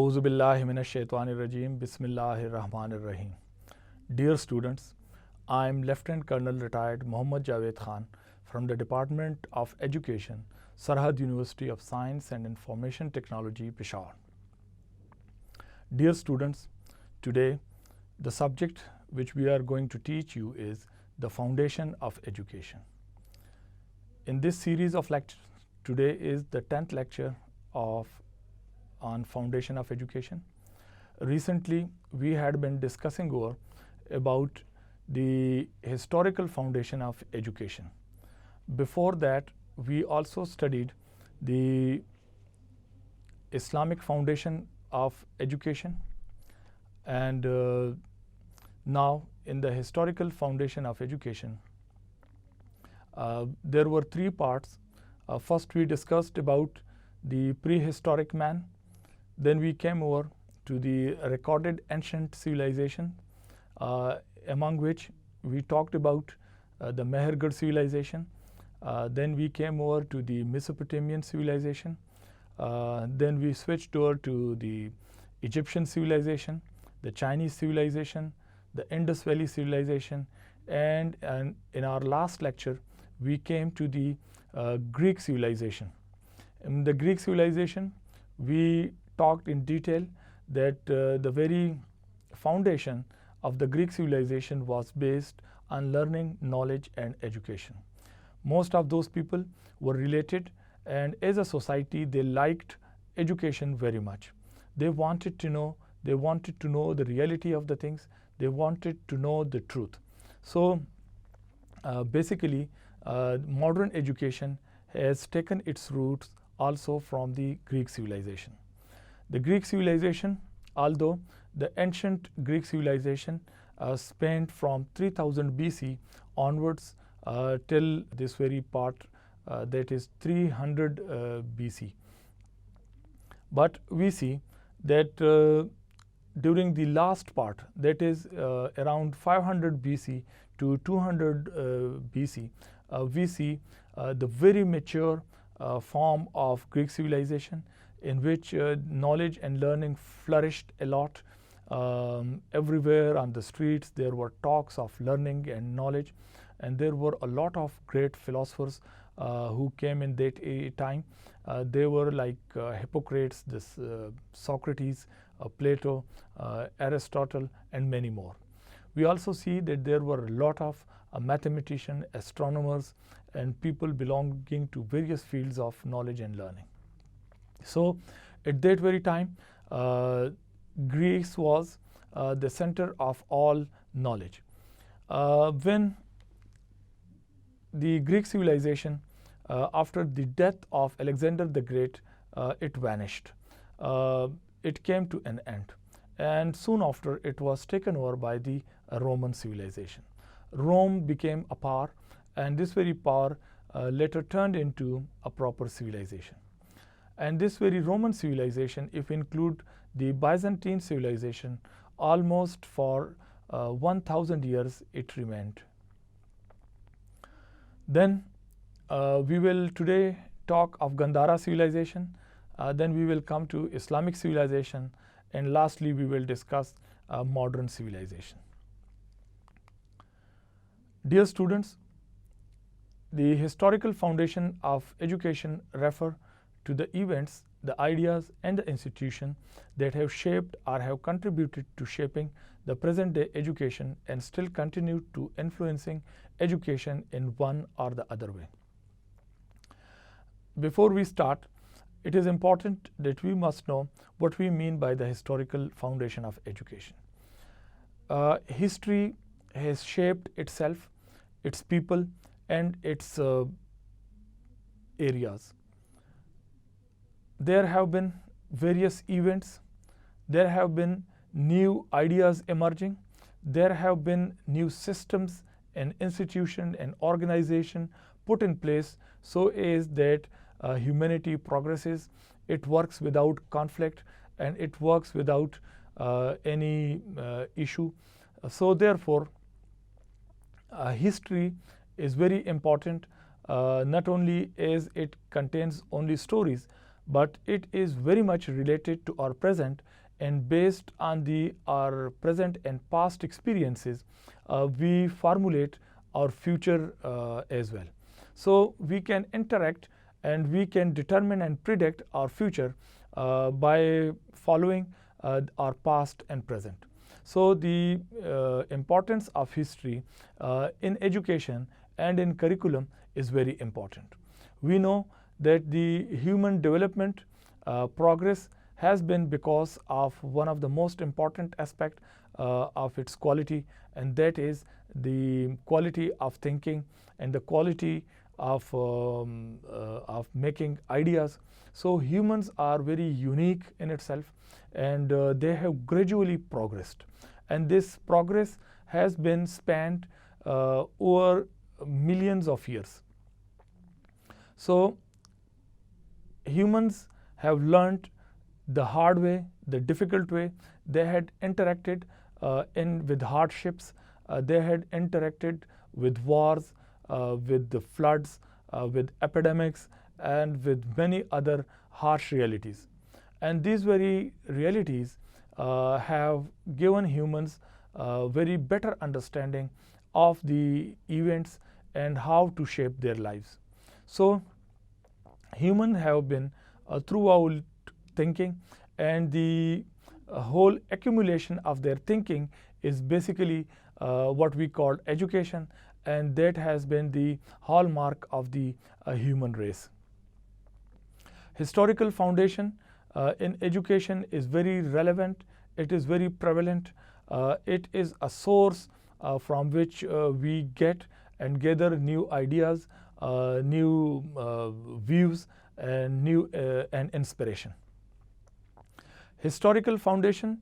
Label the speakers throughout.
Speaker 1: A'udhu billahi minash shaitanir rajim. Bismillahir Rahmanir Rahim. Dear students, I am Lieutenant Colonel retired Muhammad Javed Khan from the Department of Education, Sarhad University of Science and Information Technology, Peshawar. Dear students, today the subject which we are going to teach you is the foundation of education. In this series of lectures, today is the 10th lecture on foundation of education. Recently, we had been discussing about the historical foundation of education. Before that, we also studied the Islamic foundation of education, and now in the historical foundation of education, there were three parts. First, we discussed about the prehistoric man. Then we came over to the recorded ancient civilization, among which we talked about the Mehergarh civilization. Then we came over to the Mesopotamian civilization. Then we switched over to the Egyptian civilization, the Chinese civilization, the Indus Valley civilization, and in our last lecture, we came to the Greek civilization. In the Greek civilization, we talked in detail that the very foundation of the Greek civilization was based on learning, knowledge, and education. Most of those people were related, and as a society, they liked education very much. They wanted to know the reality of the things. They wanted to know the truth. So basically, modern education has taken its roots also from the Greek civilization. The Greek civilization, although the ancient Greek civilization spanned from 3000 BC onwards till this very part, that is 300 BC. But we see that during the last part, that is around 500 BC to 200 BC, we see the very mature form of Greek civilization, in which knowledge and learning flourished a lot. Everywhere on the streets there were talks of learning and knowledge, and there were a lot of great philosophers who came in that time. They were like Hippocrates, Socrates, Plato, Aristotle, and many more. We also see that there were a lot of mathematicians, astronomers, and people belonging to various fields of knowledge and learning. So at that very time, Greece was the center of all knowledge. When the Greek civilization, after the death of Alexander the Great, it vanished. It came to an end, and soon after it was taken over by the Roman civilization. Rome became a power, and this very power later turned into a proper civilization. And this very Roman civilization, if we include the Byzantine civilization, almost for 1000 years it remained. Then we will today talk of Gandhara civilization, then we will come to Islamic civilization, and lastly we will discuss modern civilization. Dear students, the historical foundation of education refer to the events, the ideas, and the institutions that have shaped or have contributed to shaping the present day education and still continue to influencing education in one or the other way. Before we start, it is important that we must know what we mean by the historical foundation of education. History has shaped itself, its people, and its areas. There have been various events, there have been new ideas emerging, there have been new systems and institution and organization put in place so as that humanity progresses. It works without conflict, and it works without any issue. So therefore, history is very important, not only as it contains only stories, but it is very much related to our present, and based on our present and past experiences, we formulate our future as well. So we can interact and we can determine and predict our future by following our past and present. So the importance of history in education and in curriculum is very important. We know that the human development progress has been because of one of the most important aspect of its quality, and that is the quality of thinking and the quality of making ideas. So humans are very unique in itself, and they have gradually progressed, and this progress has been spanned over millions of years. So humans have learned the hard way, the difficult way. They had interacted with hardships. They had interacted with wars, with the floods, with epidemics, and with many other harsh realities. And these very realities have given humans a very better understanding of the events and how to shape their lives. So humans have been throughout thinking, and the whole accumulation of their thinking is basically what we call education, and that has been the hallmark of the human race. Historical foundation in education is very relevant. It is very prevalent. It is a source from which we get and gather new ideas, new views, and new and inspiration. Historical foundation,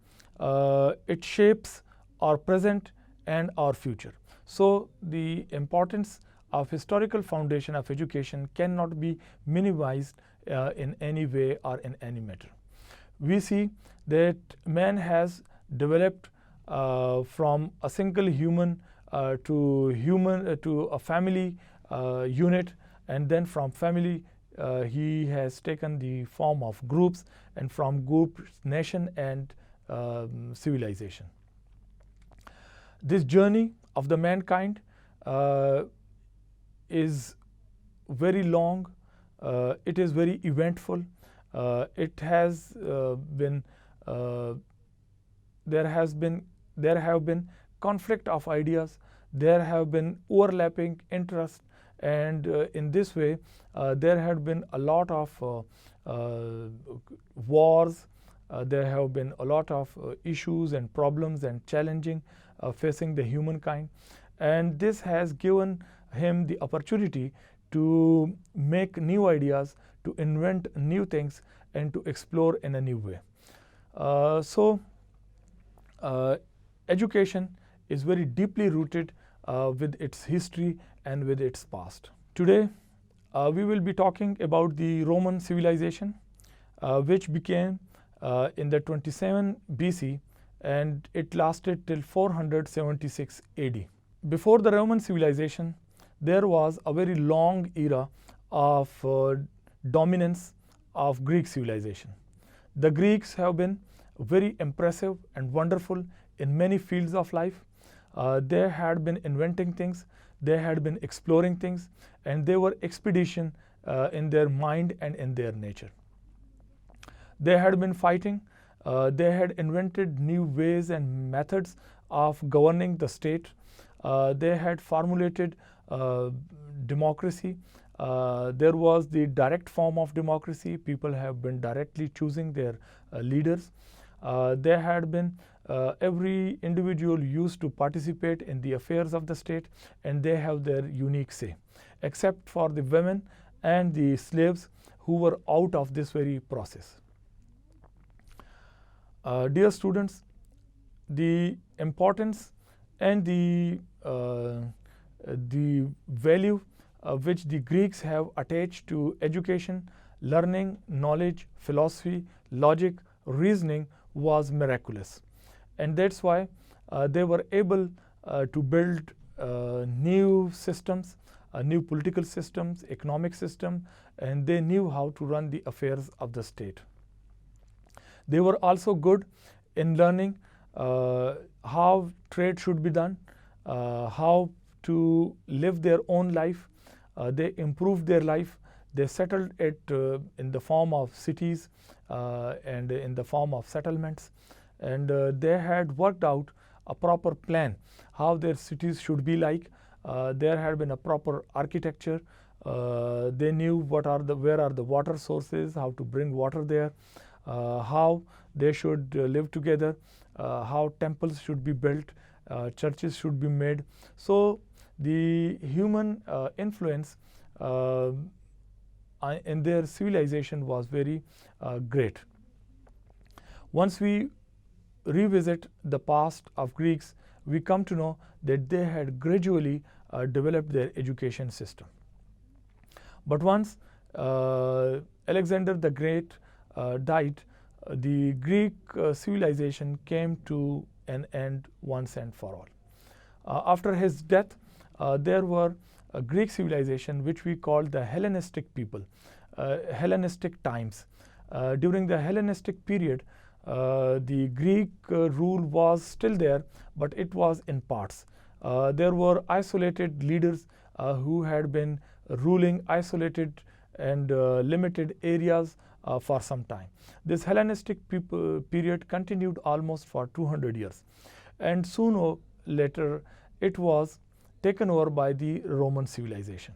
Speaker 1: it shapes our present and our future. So the importance of historical foundation of education cannot be minimized in any way or in any matter. We see that man has developed from a single human to a family unit, and then from family he has taken the form of groups, and from groups nation and civilization. This journey of the mankind is very long. It is very eventful. It has been there have been conflict of ideas. There have been overlapping interests, and in this way there had been a lot of wars. There have been a lot of issues and problems and challenging facing the humankind, and this has given him the opportunity to make new ideas, to invent new things, and to explore in a new way. So education is very deeply rooted with its history and with its past. Today we will be talking about the Roman civilization, which began in the 27 BC, and it lasted till 476 AD. Before the Roman civilization, there was a very long era of dominance of Greek civilization. The Greeks have been very impressive and wonderful in many fields of life. They had been inventing things, they had been exploring things, and they were expedition in their mind and in their nature. They had been fighting. They had invented new ways and methods of governing the state. They had formulated democracy. There was the direct form of democracy. People have been directly choosing their leaders. There had been every individual used to participate in the affairs of the state, and they have their unique say, except for the women and the slaves who were out of this very process. Dear students, the importance and the value which the Greeks have attached to education, learning, knowledge, philosophy, logic, reasoning was miraculous, and that's why they were able to build new systems. new political systems, economic system, and they knew how to run the affairs of the state. They were also good in learning how trade should be done, how to live their own life. They improved their life. They settled it in the form of cities and in the form of settlements. And they had worked out a proper plan how their cities should be like. There had been a proper architecture. They knew where are the water sources, how to bring water there, how they should live together, how temples should be built, churches should be made. So the human influence in their civilization was very great. Once we revisit the past of Greeks, we come to know that they had gradually developed their education system. But once Alexander the Great died, the Greek civilization came to an end once and for all. After his death, there were a Greek civilization which we called the Hellenistic people, Hellenistic times. During the Hellenistic period, the Greek rule was still there, but it was in parts. There were isolated leaders who had been ruling isolated and limited areas for some time. This Hellenistic period continued almost for 200 years. And soon or later, it was taken over by the Roman civilization.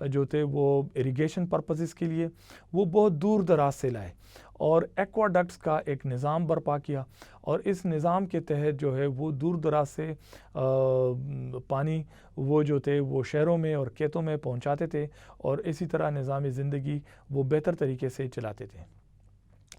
Speaker 1: جو تھے وہ irrigation purposes کے لیے وہ بہت دور دراز سے لائے اور ایکواڈکٹس کا ایک نظام برپا کیا، اور اس نظام کے تحت جو ہے وہ دور دراز سے پانی وہ جو تھے وہ شہروں میں اور کھیتوں میں پہنچاتے تھے، اور اسی طرح نظام زندگی وہ بہتر طریقے سے چلاتے تھے۔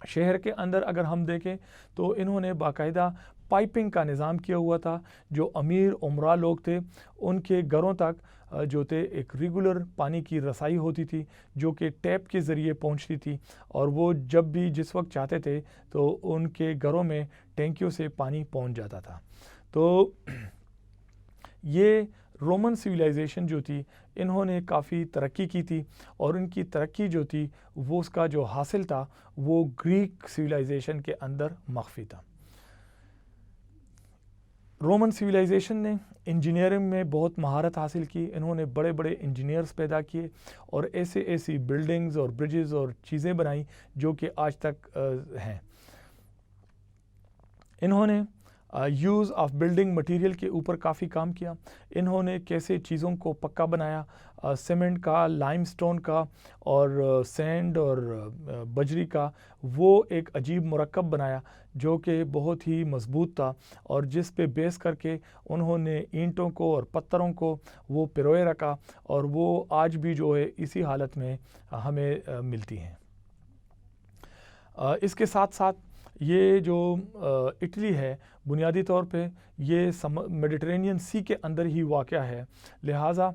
Speaker 1: شہر کے اندر اگر ہم دیکھیں تو انہوں نے باقاعدہ پائپنگ کا نظام کیا ہوا تھا، جو امیر عمرہ لوگ تھے ان کے گھروں تک جو تھے ایک ریگولر پانی کی رسائی ہوتی تھی جو کہ ٹیپ کے ذریعے پہنچتی تھی، اور وہ جب بھی جس وقت چاہتے تھے تو ان کے گھروں میں ٹینکیوں سے پانی پہنچ جاتا تھا۔ تو یہ رومن سویلائزیشن جو تھی انہوں نے کافی ترقی کی تھی، اور ان کی ترقی جو تھی وہ اس کا جو حاصل تھا وہ گریک سویلائزیشن کے اندر مخفی تھا۔ رومن سویلائزیشن نے انجینئرنگ میں بہت مہارت حاصل کی، انہوں نے بڑے بڑے انجینئرز پیدا کیے اور ایسی بلڈنگز اور برجز اور چیزیں بنائیں جو کہ آج تک ہیں۔ انہوں نے یوز آف بلڈنگ مٹیریل کے اوپر کافی کام کیا، انہوں نے کیسے چیزوں کو پکا بنایا، سیمنٹ کا، لائم سٹون کا اور سینڈ اور بجری کا وہ ایک عجیب مرکب بنایا جو کہ بہت ہی مضبوط تھا، اور جس پہ بیس کر کے انہوں نے اینٹوں کو اور پتھروں کو وہ پروئے رکھا، اور وہ آج بھی جو ہے اسی حالت میں ہمیں ملتی ہیں۔ اس کے ساتھ ساتھ یہ جو اٹلی ہے بنیادی طور پہ یہ میڈیٹرینین سی کے اندر ہی واقع ہے، لہٰذا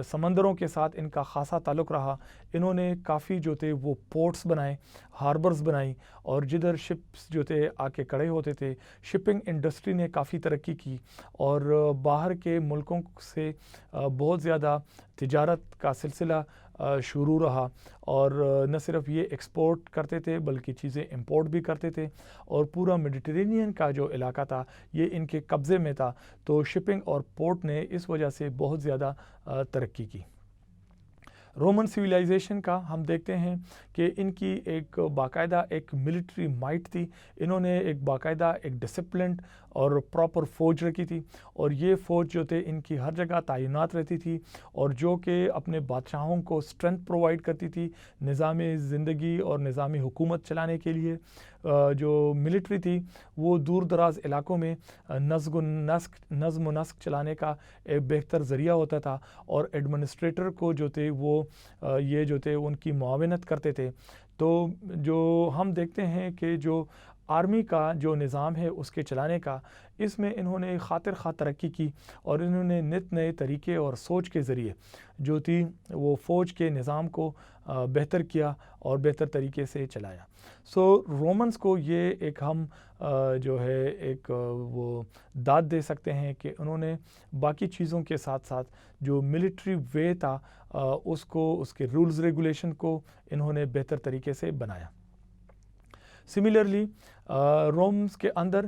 Speaker 1: سمندروں کے ساتھ ان کا خاصا تعلق رہا۔ انہوں نے کافی جو تھے وہ پورٹس بنائے، ہاربرز بنائی، اور جدھر شپس جو تھے آ کے کڑے ہوتے تھے، شپنگ انڈسٹری نے کافی ترقی کی، اور باہر کے ملکوں سے بہت زیادہ تجارت کا سلسلہ شروع رہا، اور نہ صرف یہ ایکسپورٹ کرتے تھے بلکہ چیزیں امپورٹ بھی کرتے تھے، اور پورا میڈیٹرینین کا جو علاقہ تھا یہ ان کے قبضے میں تھا، تو شپنگ اور پورٹ نے اس وجہ سے بہت زیادہ ترقی کی۔ رومن سویلائزیشن کا ہم دیکھتے ہیں کہ ان کی ایک باقاعدہ ایک ملٹری مائٹ تھی، انہوں نے ایک باقاعدہ ایک ڈسپلنڈ اور پراپر فوج رکھی تھی، اور یہ فوج جو تھے ان کی ہر جگہ تعینات رہتی تھی، اور جو کہ اپنے بادشاہوں کو اسٹرینتھ پرووائڈ کرتی تھی نظام زندگی اور نظام حکومت چلانے کے لیے۔ جو ملٹری تھی وہ دور دراز علاقوں میں نظم و نسق چلانے کا ایک بہتر ذریعہ ہوتا تھا، اور ایڈمنسٹریٹر کو جو تھے وہ یہ جو تھے ان کی معاونت کرتے تھے۔ تو جو ہم دیکھتے ہیں کہ جو آرمی کا جو نظام ہے اس کے چلانے کا، اس میں انہوں نے خاطر خواہ ترقی کی، اور انہوں نے نت نئے طریقے اور سوچ کے ذریعے جو تھی وہ فوج کے نظام کو بہتر کیا اور بہتر طریقے سے چلایا۔ رومنز کو یہ ایک ہم جو ہے ایک وہ داد دے سکتے ہیں کہ انہوں نے باقی چیزوں کے ساتھ ساتھ جو ملٹری وے تھا اس کو، اس کے رولز ریگولیشن کو انہوں نے بہتر طریقے سے بنایا۔ سملرلی رومز کے اندر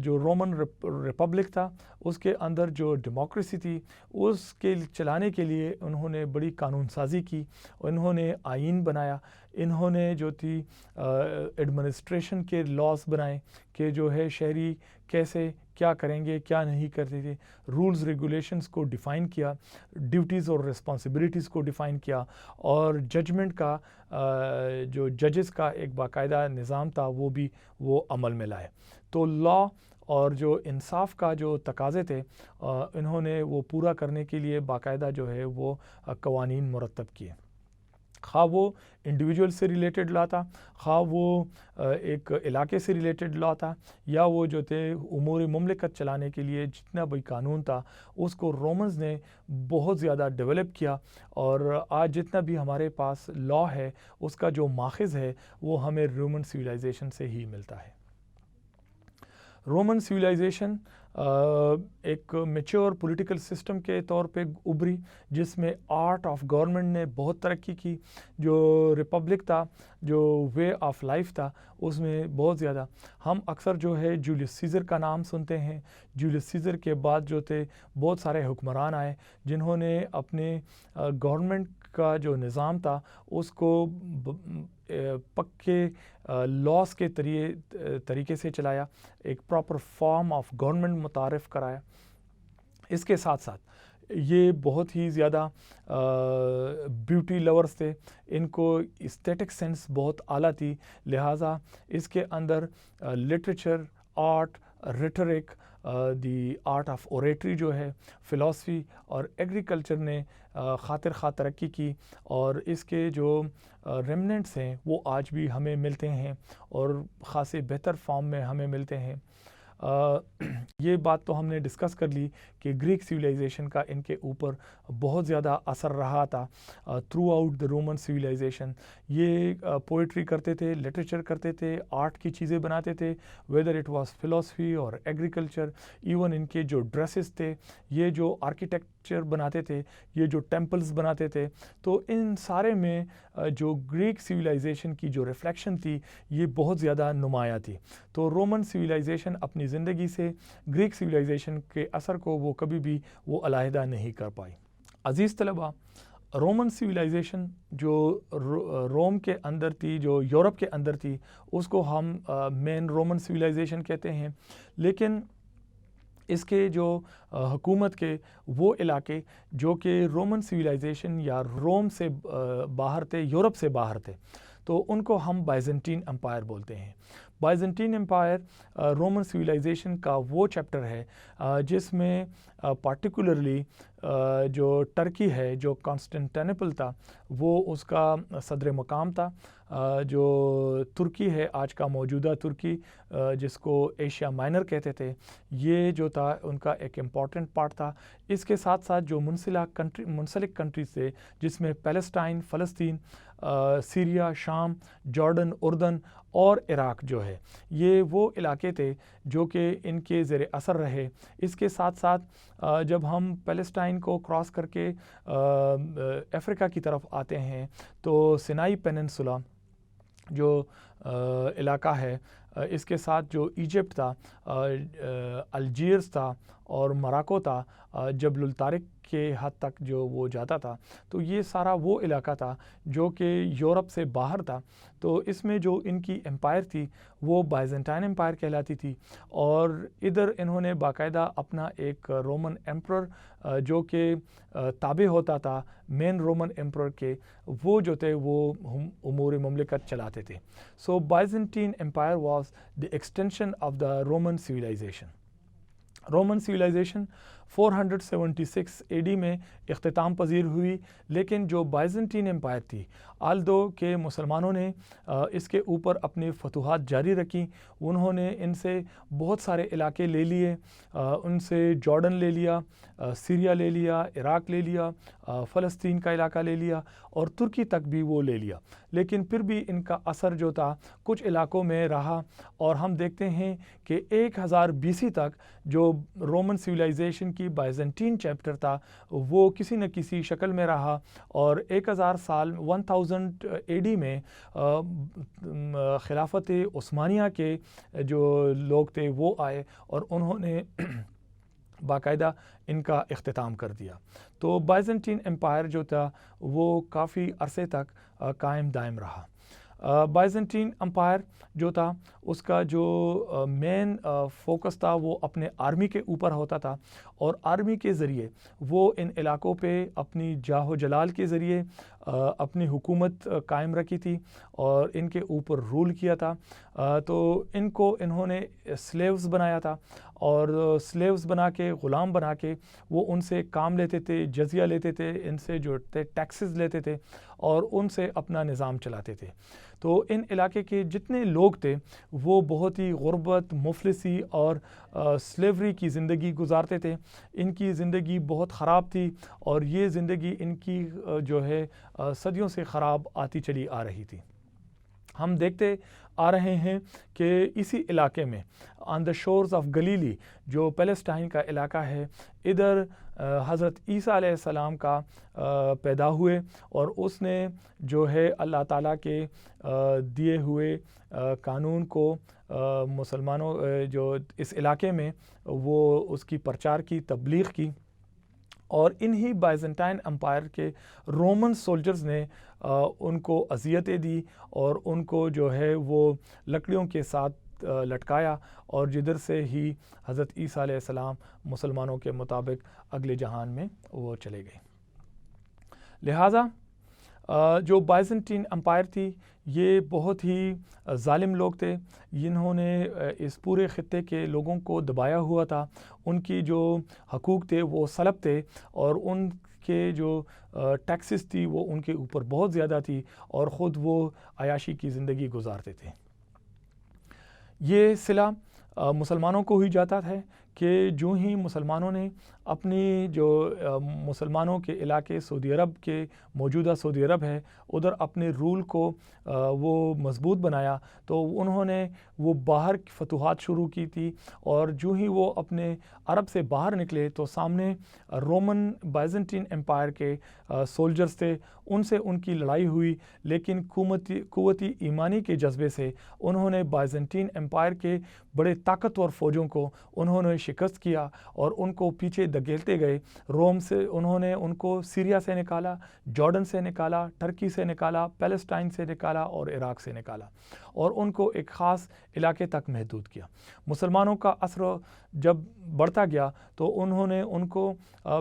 Speaker 1: جو رومن ریپبلک تھا اس کے اندر جو ڈیموکریسی تھی اس کے چلانے کے لیے انہوں نے بڑی قانون سازی کی، انہوں نے آئین بنایا، انہوں نے جو تھی ایڈمنسٹریشن کے لاز بنائے کہ جو ہے شہری کیسے کیا کریں گے کیا نہیں کرتے تھے، رولز ریگولیشنز کو ڈیفائن کیا، ڈیوٹیز اور رسپانسبلٹیز کو ڈیفائن کیا، اور ججمنٹ کا جو ججز کا ایک باقاعدہ نظام تھا وہ عمل میں لائے۔ تو لا اور جو انصاف کا جو تقاضے تھے انہوں نے وہ پورا کرنے کے لیے باقاعدہ جو ہے وہ قوانین مرتب کیے، خواہ وہ انڈیویجول سے ریلیٹڈ لا تھا، خواہ وہ ایک علاقے سے ریلیٹڈ لا تھا، یا وہ جو تھے امور مملکت چلانے کے لیے جتنا بھی قانون تھا اس کو رومنز نے بہت زیادہ ڈیولپ کیا، اور آج جتنا بھی ہمارے پاس لا ہے اس کا جو ماخذ ہے وہ ہمیں رومن سویلائزیشن سے ہی ملتا ہے۔ رومن سویلائزیشن ایک میچور پولیٹیکل سسٹم کے طور پہ ابھری جس میں آرٹ آف گورنمنٹ نے بہت ترقی کی، جو ریپبلک تھا، جو وے آف لائف تھا اس میں بہت زیادہ ہم اکثر جو ہے جولیس سیزر کا نام سنتے ہیں۔ جولیس سیزر کے بعد جو تھے بہت سارے حکمران آئے جنہوں نے اپنے گورنمنٹ کا جو نظام تھا اس کو پکے لاس کے طریقے سے چلایا، ایک پراپر فارم آف گورنمنٹ متعارف کرایا۔ اس کے ساتھ ساتھ یہ بہت ہی زیادہ بیوٹی لورز تھے، ان کو اسٹیٹک سینس بہت اعلیٰ تھی، لہٰذا اس کے اندر literature, art, rhetoric, the art of oratory جو ہے، فلاسفی اور ایگریکلچر نے خاطر خواہ ترقی کی، اور اس کے جو ریمننٹس ہیں وہ آج بھی ہمیں ملتے ہیں اور خاصے بہتر فارم میں ہمیں ملتے ہیں۔ یہ بات تو ہم نے ڈسکس کر لی کہ گریک سویلائزیشن کا ان کے اوپر بہت زیادہ اثر رہا تھا throughout the Roman civilization. یہ پوئٹری کرتے تھے، لٹریچر کرتے تھے، آرٹ کی چیزیں بناتے تھے، ویدر اٹ واز فلاسفی اور ایگریکلچر، ایون ان کے جو ڈریسز تھے، یہ جو آرکیٹیکچر بناتے تھے، یہ جو ٹیمپلز بناتے تھے، تو ان سارے میں جو گریک سویلائزیشن کی جو ریفلیکشن تھی یہ بہت زیادہ نمایاں تھی۔ تو رومن سویلائزیشن اپنی زندگی سے گریک سویلائزیشن کے اثر کو وہ کبھی بھی وہ علیحدہ نہیں کر پائی۔ عزیز طلباء، رومن سویلائزیشن جو روم کے اندر تھی، جو یورپ کے اندر تھی، اس کو ہم مین رومن سویلائزیشن کہتے ہیں، لیکن اس کے جو حکومت کے وہ علاقے جو کہ رومن سویلائزیشن یا روم سے باہر تھے، یورپ سے باہر تھے، تو ان کو ہم بائزنٹین امپائر بولتے ہیں۔ بائزنٹین امپائر رومن سویلائزیشن کا وہ چیپٹر ہے جس میں پارٹیکولرلی جو ٹرکی ہے، جو کانسٹنٹینپل تھا، وہ اس کا صدر مقام تھا۔ جو ترکی ہے، آج کا موجودہ ترکی، جس کو ایشیا مائنر کہتے تھے، یہ جو تھا ان کا ایک امپورٹنٹ پارٹ تھا۔ اس کے ساتھ ساتھ جو منسلک کنٹریز تھے، جس میں پیلسٹائن، فلسطین، سیریا، شام، جارڈن، اردن اور عراق جو ہے، یہ وہ علاقے تھے جو کہ ان کے زیر اثر رہے۔ اس کے ساتھ ساتھ جب ہم پیلسٹائن کو کراس کر کے افریقہ کی طرف آتے ہیں تو سینائی پیننسولا جو علاقہ ہے، اس کے ساتھ جو ایجپٹ تھا، الجیرس تھا اور مراکو تھا، جبل الطارق کے حد تک جو وہ جاتا تھا، تو یہ سارا وہ علاقہ تھا جو کہ یورپ سے باہر تھا۔ تو اس میں جو ان کی امپائر تھی وہ بائزنٹائن امپائر کہلاتی تھی، اور ادھر انہوں نے باقاعدہ اپنا ایک رومن ایمپرر جو کہ تابع ہوتا تھا مین رومن ایمپرر کے، وہ جو تھے وہ امور مملکت چلاتے تھے۔ So Byzantine empire was the extension of the Roman civilization. Roman civilization 476 A D میں اختتام پذیر ہوئی، لیکن جو بائزنٹین امپائر تھی، آلدو کہ مسلمانوں نے اس کے اوپر اپنی فتوحات جاری رکھی، انہوں نے ان سے بہت سارے علاقے لے لیے، ان سے جارڈن لے لیا، سیریا لے لیا، عراق لے لیا، فلسطین کا علاقہ لے لیا اور ترکی تک بھی وہ لے لیا، لیکن پھر بھی ان کا اثر جو تھا کچھ علاقوں میں رہا، اور ہم دیکھتے ہیں کہ 1000 BC تک جو رومن سویلائزیشن کی بائزنٹین چیپٹر تھا وہ کسی نہ کسی شکل میں رہا، اور 1000 سال 1000 AD میں خلافت عثمانیہ کے جو لوگ تھے وہ آئے اور انہوں نے باقاعدہ ان کا اختتام کر دیا۔ تو بائزنٹین امپائر جو تھا وہ کافی عرصے تک قائم دائم رہا۔ بائزنٹین امپائر جو تھا اس کا جو مین فوکس تھا وہ اپنے آرمی کے اوپر ہوتا تھا، اور آرمی کے ذریعے وہ ان علاقوں پہ اپنی جاہ و جلال کے ذریعے اپنی حکومت قائم رکھی تھی اور ان کے اوپر رول کیا تھا۔ تو ان کو انہوں نے سلیوز بنایا تھا، اور سلیوز بنا کے، غلام بنا کے وہ ان سے کام لیتے تھے، جزیہ لیتے تھے، ان سے جو ٹیکسز لیتے تھے اور ان سے اپنا نظام چلاتے تھے۔ تو ان علاقے کے جتنے لوگ تھے وہ بہت ہی غربت، مفلسی اور سلیوری کی زندگی گزارتے تھے۔ ان کی زندگی بہت خراب تھی، اور یہ زندگی ان کی جو ہے صدیوں سے خراب آتی چلی آ رہی تھی۔ ہم دیکھتے آ رہے ہیں کہ اسی علاقے میں آن دا شورز آف گلیلی جو پیلسٹائن کا علاقہ ہے، ادھر حضرت عیسیٰ علیہ السلام کا پیدا ہوئے، اور اس نے جو ہے اللہ تعالیٰ کے دیے ہوئے قانون کو مسلمانوں جو اس علاقے میں وہ اس کی پرچار کی، تبلیغ کی، اور انہی بائزنٹائن امپائر کے رومن سولجرز نے ان کو اذیتیں دی اور ان کو جو ہے وہ لکڑیوں کے ساتھ لٹکایا اور جدھر سے ہی حضرت عیسیٰ علیہ السلام مسلمانوں کے مطابق اگلے جہان میں وہ چلے گئے۔ لہٰذا جو بائزنٹین امپائر تھی یہ بہت ہی ظالم لوگ تھے، جنہوں نے اس پورے خطے کے لوگوں کو دبایا ہوا تھا۔ ان کی جو حقوق تھے وہ سلب تھے، اور ان کے جو ٹیکسز تھی وہ ان کے اوپر بہت زیادہ تھی، اور خود وہ عیاشی کی زندگی گزارتے تھے۔ یہ صلہ مسلمانوں کو ہی جاتا ہے کہ جو ہی مسلمانوں نے اپنی جو مسلمانوں کے علاقے سعودی عرب کے موجودہ سعودی عرب ہے ادھر اپنے رول کو وہ مضبوط بنایا، تو انہوں نے وہ باہر کی فتوحات شروع کی تھی، اور جو ہی وہ اپنے عرب سے باہر نکلے تو سامنے رومن بائزنٹین امپائر کے سولجرز تھے، ان سے ان کی لڑائی ہوئی، لیکن قوتی ایمانی کے جذبے سے انہوں نے بائزنٹین امپائر کے بڑے طاقتور فوجوں کو انہوں نے شکست کیا اور ان کو پیچھے دھکیلتے گئے۔ روم سے انہوں نے ان کو سیریا سے نکالا، جارڈن سے نکالا، ٹرکی سے نکالا، پیلسٹائن سے نکالا اور عراق سے نکالا، اور ان کو ایک خاص علاقے تک محدود کیا۔ مسلمانوں کا اثر جب بڑھتا گیا تو انہوں نے ان کو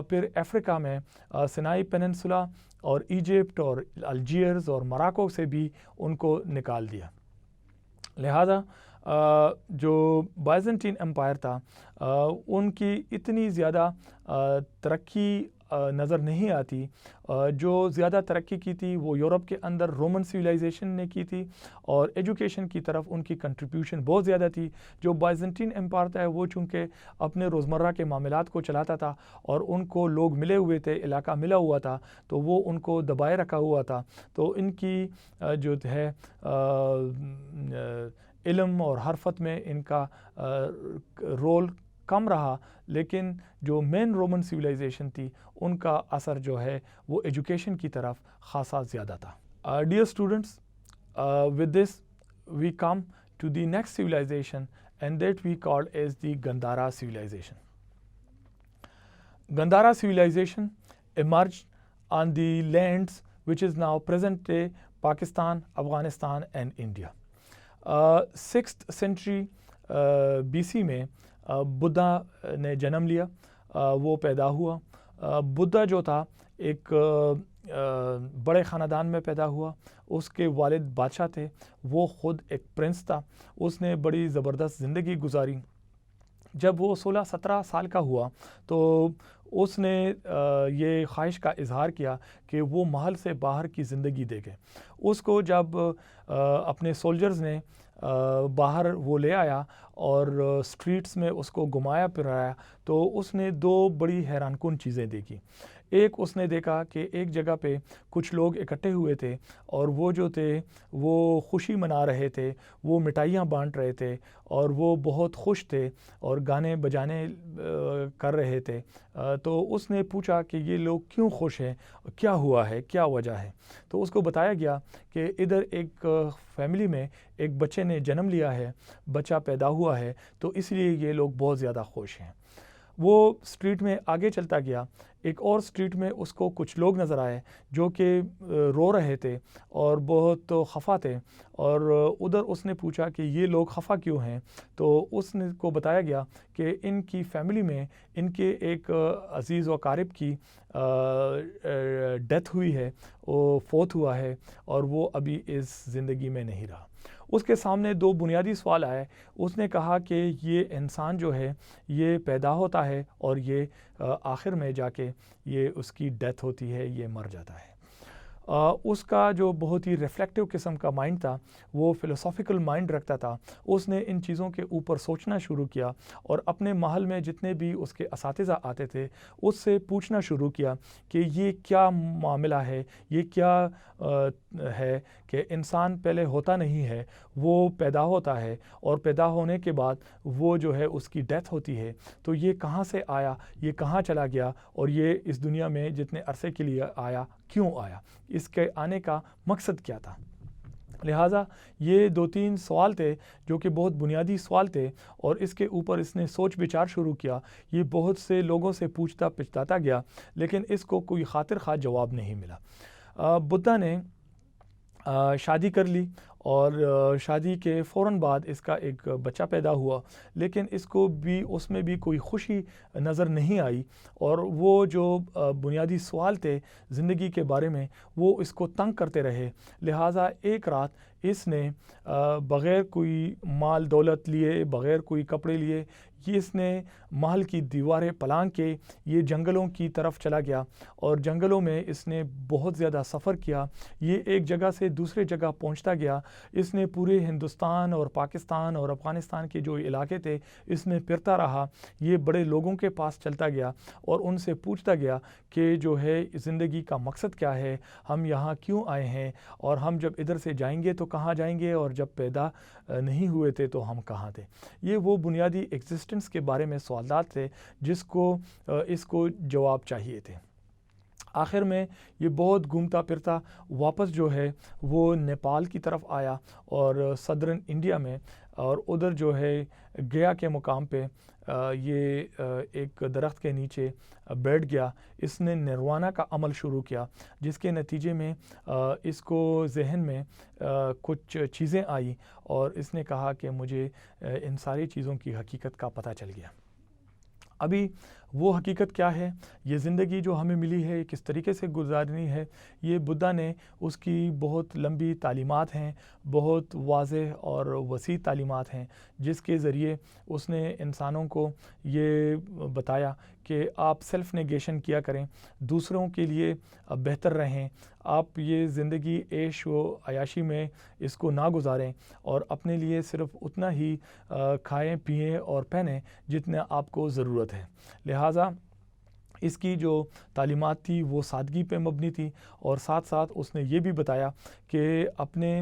Speaker 1: پھر افریقہ میں سینائی پیننسولا اور ایجپٹ اور الجیرز اور مراکو سے بھی ان کو نکال دیا۔ لہذا جو بائزنٹین امپائر تھا ان کی اتنی زیادہ ترقی نظر نہیں آتی۔ جو زیادہ ترقی کی تھی وہ یورپ کے اندر رومن سویلائزیشن نے کی تھی، اور ایجوکیشن کی طرف ان کی کنٹریبیوشن بہت زیادہ تھی۔ جو بائزنٹین امپائر تھا وہ چونکہ اپنے روزمرہ کے معاملات کو چلاتا تھا اور ان کو لوگ ملے ہوئے تھے، علاقہ ملا ہوا تھا، تو وہ ان کو دبائے رکھا ہوا تھا، تو ان کی جو ہے علم اور حرفت میں ان کا رول کم رہا، لیکن جو مین رومن سویلائزیشن تھی ان کا اثر جو ہے وہ ایجوکیشن کی طرف خاصا زیادہ تھا۔ Dear students, with this we come to the next civilization, and that we called as the Gandhara civilization. Gandhara civilization emerged on the lands which is now present day Pakistan, Afghanistan and India. 6th century BC میں بدھا نے جنم لیا، وہ پیدا ہوا۔ بدھا جو تھا ایک بڑے خاندان میں پیدا ہوا، اس کے والد بادشاہ تھے، وہ خود ایک پرنس تھا، اس نے بڑی زبردست زندگی گزاری۔ جب وہ 16-17 سال کا ہوا تو اس نے یہ خواہش کا اظہار کیا کہ وہ محل سے باہر کی زندگی دیکھے۔ اس کو جب اپنے سولجرز نے باہر وہ لے آیا اور اسٹریٹس میں اس کو گھمایا پھرایا تو اس نے 2 بڑی حیران کن چیزیں دیکھی۔ ایک اس نے دیکھا کہ ایک جگہ پہ کچھ لوگ اکٹھے ہوئے تھے اور وہ جو تھے وہ خوشی منا رہے تھے، وہ مٹھائیاں بانٹ رہے تھے اور وہ بہت خوش تھے اور گانے بجانے کر رہے تھے۔ تو اس نے پوچھا کہ یہ لوگ کیوں خوش ہیں، کیا ہوا ہے، کیا وجہ ہے؟ تو اس کو بتایا گیا کہ ادھر ایک فیملی میں ایک بچے نے جنم لیا ہے، بچہ پیدا ہوا ہے، تو اس لیے یہ لوگ بہت زیادہ خوش ہیں۔ وہ اسٹریٹ میں آگے چلتا گیا، ایک اور اسٹریٹ میں اس کو کچھ لوگ نظر آئے جو کہ رو رہے تھے اور بہت خفا تھے، اور ادھر اس نے پوچھا کہ یہ لوگ خفا کیوں ہیں؟ تو اس نے کو بتایا گیا کہ ان کی فیملی میں ان کے ایک عزیز و اقارب کی ڈیتھ ہوئی ہے، وہ فوت ہوا ہے اور وہ ابھی اس زندگی میں نہیں رہا۔ اس کے سامنے 2 بنیادی سوال آئے۔ اس نے کہا کہ یہ انسان جو ہے یہ پیدا ہوتا ہے اور یہ آخر میں جا کے یہ اس کی ڈیتھ ہوتی ہے، یہ مر جاتا ہے۔ اس کا جو بہت ہی ریفلیکٹیو قسم کا مائنڈ تھا، وہ فلسافیکل مائنڈ رکھتا تھا۔ اس نے ان چیزوں کے اوپر سوچنا شروع کیا اور اپنے محل میں جتنے بھی اس کے اساتذہ آتے تھے اس سے پوچھنا شروع کیا کہ یہ کیا معاملہ ہے، یہ کیا ہے کہ انسان پہلے ہوتا نہیں ہے، وہ پیدا ہوتا ہے اور پیدا ہونے کے بعد وہ جو ہے اس کی ڈیتھ ہوتی ہے، تو یہ کہاں سے آیا، یہ کہاں چلا گیا اور یہ اس دنیا میں جتنے عرصے کے لیے آیا کیوں آیا، اس کے آنے کا مقصد کیا تھا؟ لہٰذا یہ 2-3 سوال تھے جو کہ بہت بنیادی سوال تھے، اور اس کے اوپر اس نے سوچ بچار شروع کیا۔ یہ بہت سے لوگوں سے پوچھتا پچھتاتا گیا لیکن اس کو کوئی خاطر خواہ جواب نہیں ملا۔ بدھا نے شادی کر لی اور شادی کے فوراً بعد اس کا ایک بچہ پیدا ہوا، لیکن اس میں بھی کوئی خوشی نظر نہیں آئی، اور وہ جو بنیادی سوال تھے زندگی کے بارے میں وہ اس کو تنگ کرتے رہے۔ لہٰذا ایک رات اس نے بغیر کوئی مال دولت لیے، بغیر کوئی کپڑے لیے، اس نے محل کی دیواریں پلانگ کے یہ جنگلوں کی طرف چلا گیا، اور جنگلوں میں اس نے بہت زیادہ سفر کیا۔ یہ ایک جگہ سے دوسرے جگہ پہنچتا گیا۔ اس نے پورے ہندوستان اور پاکستان اور افغانستان کے جو علاقے تھے اس میں پھرتا رہا۔ یہ بڑے لوگوں کے پاس چلتا گیا اور ان سے پوچھتا گیا کہ جو ہے زندگی کا مقصد کیا ہے، ہم یہاں کیوں آئے ہیں، اور ہم جب ادھر سے جائیں گے تو کہاں جائیں گے، اور جب پیدا نہیں ہوئے تھے تو ہم کہاں تھے۔ یہ وہ بنیادی ایگزسٹنس کے بارے میں سوالات تھے جس کو اس کو جواب چاہیے تھے۔ آخر میں یہ بہت گھومتا پھرتا واپس جو ہے وہ نیپال کی طرف آیا، اور صدرن انڈیا میں، اور ادھر جو ہے گیا کے مقام پہ یہ ایک درخت کے نیچے بیٹھ گیا۔ اس نے نروانا کا عمل شروع کیا، جس کے نتیجے میں اس کو ذہن میں کچھ چیزیں آئی، اور اس نے کہا کہ مجھے ان ساری چیزوں کی حقیقت کا پتہ چل گیا۔ ابھی وہ حقیقت کیا ہے، یہ زندگی جو ہمیں ملی ہے کس طریقے سے گزارنی ہے، یہ بدھا نے اس کی بہت لمبی تعلیمات ہیں، بہت واضح اور وسیع تعلیمات ہیں، جس کے ذریعے اس نے انسانوں کو یہ بتایا کہ آپ سیلف نیگیشن کیا کریں، دوسروں کے لیے بہتر رہیں، آپ یہ زندگی عیش و عیاشی میں اس کو نہ گزاریں، اور اپنے لیے صرف اتنا ہی کھائیں پئیں اور پہنیں جتنا آپ کو ضرورت ہے۔ لہٰذا اس کی جو تعلیمات تھی وہ سادگی پہ مبنی تھی، اور ساتھ ساتھ اس نے یہ بھی بتایا کہ اپنے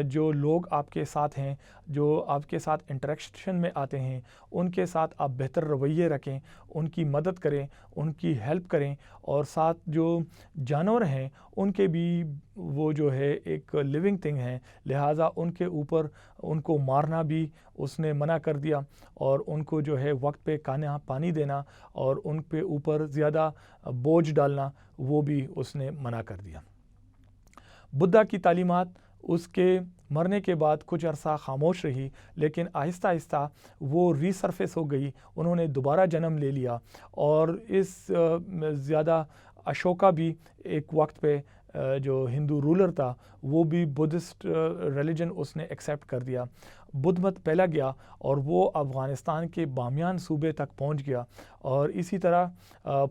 Speaker 1: جو لوگ آپ کے ساتھ ہیں، جو آپ کے ساتھ انٹریکشن میں آتے ہیں، ان کے ساتھ آپ بہتر رویے رکھیں، ان کی مدد کریں، ان کی ہیلپ کریں، اور ساتھ جو جانور ہیں ان کے بھی وہ جو ہے ایک لیونگ تھنگ ہیں، لہٰذا ان کے اوپر ان کو مارنا بھی اس نے منع کر دیا، اور ان کو جو ہے وقت پہ کھانا پانی دینا اور ان پہ اوپر زیادہ بوجھ ڈالنا وہ بھی اس نے منع کر دیا۔ بدھا کی تعلیمات اس کے مرنے کے بعد کچھ عرصہ خاموش رہی، لیکن آہستہ آہستہ وہ ری سرفیس ہو گئی، انہوں نے دوبارہ جنم لے لیا، اور اس زیادہ اشوکا بھی ایک وقت پہ جو ہندو رولر تھا وہ بھی بدھسٹ ریلیجن اس نے ایکسیپٹ کر دیا۔ بدھ مت پھیلا گیا اور وہ افغانستان کے بامیان صوبے تک پہنچ گیا، اور اسی طرح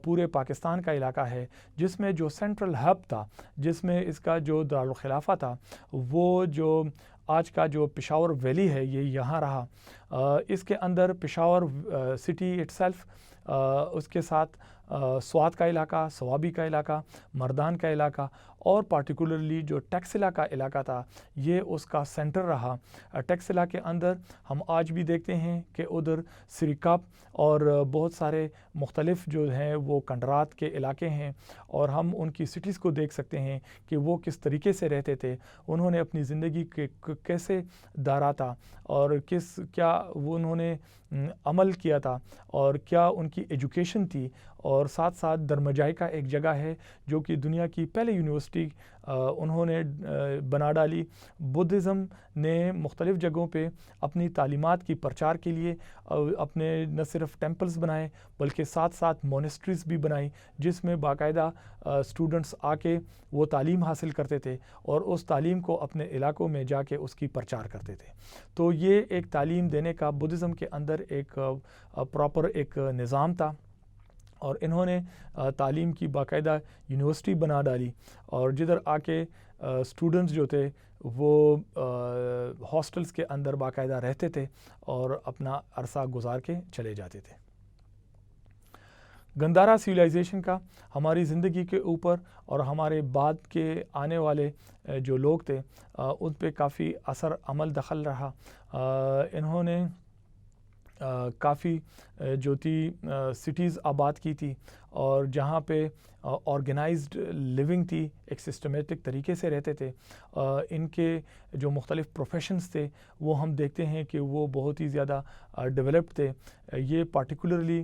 Speaker 1: پورے پاکستان کا علاقہ ہے جس میں جو سینٹرل ہب تھا، جس میں اس کا جو دارالخلافہ تھا، وہ جو آج کا جو پشاور ویلی ہے یہ یہاں رہا۔ اس کے اندر پشاور سٹی اٹ سیلف، اس کے ساتھ سوات کا علاقہ، سوابی کا علاقہ، مردان کا علاقہ، اور پارٹیکولرلی جو ٹیکسلا کا علاقہ تھا یہ اس کا سینٹر رہا۔ ٹیکسلا کے اندر ہم آج بھی دیکھتے ہیں کہ ادھر سریکپ اور بہت سارے مختلف جو ہیں وہ کنڈرات کے علاقے ہیں، اور ہم ان کی سٹیز کو دیکھ سکتے ہیں کہ وہ کس طریقے سے رہتے تھے، انہوں نے اپنی زندگی کے کیسے دارا تھا، اور کیا وہ انہوں نے عمل کیا تھا، اور کیا ان کی ایجوکیشن تھی۔ اور ساتھ ساتھ درمجائی کا ایک جگہ ہے جو کہ دنیا کی پہلے یونیورسٹی انہوں نے بنا ڈالی۔ بدھزم نے مختلف جگہوں پہ اپنی تعلیمات کی پرچار کے لیے اپنے نہ صرف ٹیمپلز بنائے بلکہ ساتھ ساتھ مونسٹریز بھی بنائی، جس میں باقاعدہ اسٹوڈنٹس آ کے وہ تعلیم حاصل کرتے تھے اور اس تعلیم کو اپنے علاقوں میں جا کے اس کی پرچار کرتے تھے۔ تو یہ ایک تعلیم دینے کا بدھزم کے اندر ایک پراپر ایک نظام تھا، اور انہوں نے تعلیم کی باقاعدہ یونیورسٹی بنا ڈالی، اور جدھر آ کے اسٹوڈنٹس جو تھے وہ ہاسٹلز کے اندر باقاعدہ رہتے تھے اور اپنا عرصہ گزار کے چلے جاتے تھے۔ گندھارا سویلائزیشن کا ہماری زندگی کے اوپر اور ہمارے بعد کے آنے والے جو لوگ تھے ان پہ کافی اثر عمل دخل رہا۔ انہوں نے کافی جو تھی سٹیز آباد کی تھی، اور جہاں پہ آرگنائزڈ لیونگ تھی، ایک سسٹمیٹک طریقے سے رہتے تھے۔ ان کے جو مختلف پروفیشنز تھے وہ ہم دیکھتے ہیں کہ وہ بہت ہی زیادہ ڈیولپڈ تھے۔ یہ پارٹیکولرلی